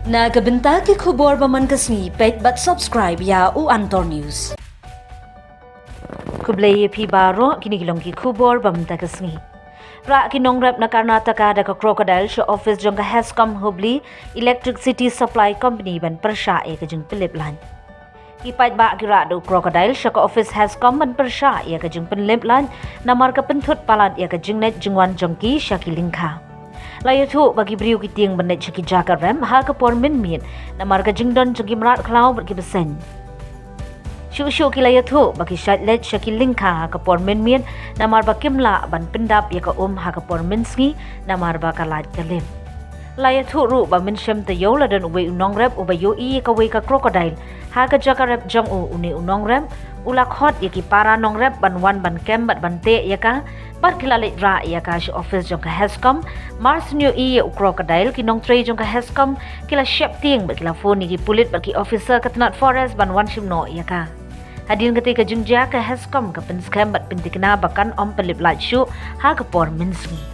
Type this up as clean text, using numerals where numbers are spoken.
Nagabenta ki khubor baman kasni pet but subscribe ya u Antor News. Kublay pi baro kinigilong ki khubor bamta kasni. Ra ki nongrep na Karnataka da ka Crocodile sa office jong ka Hescom Hubli Electricity Supply Company ban persya e ka jeng pynlip lan. Ipat ba ki ra do Crocodile sa ka office Hescom ban persya e ka jeng pynlip lan na marka penthut palat e ka jeng net jengwan jongki sa kylleng. Layu tu bagi beriu kiting benet ceki jaga rem ha ke por min na marga jingdon ceki merat klau berki besen. Syuk ki layu tu bagi syatlet ceki lingka ha ke por min na marba kimla ban pendap ya ke ha ke por min sngi na marba kalat kelim. Layu tu ru ba min syem te yo ladan uwe nongrep uba yo I ka we ka Crocodile ha ke jaga rep jong uni nongrep ulak hot ya ki para nongrep ban wan ban kem ban te ya ka par kilalit ra ya ka si office jong ka Hescom Mars new Crocodile ki nong tray jong ka Hescom kila shep ting bat kila phone ki pulit bat ki officer ka Tanat Forest ban wan shimno ya ka hadin ketika jengja ka Hescom ka pen scam bat pintikna bakan om pelip light show ha ka por minsngi.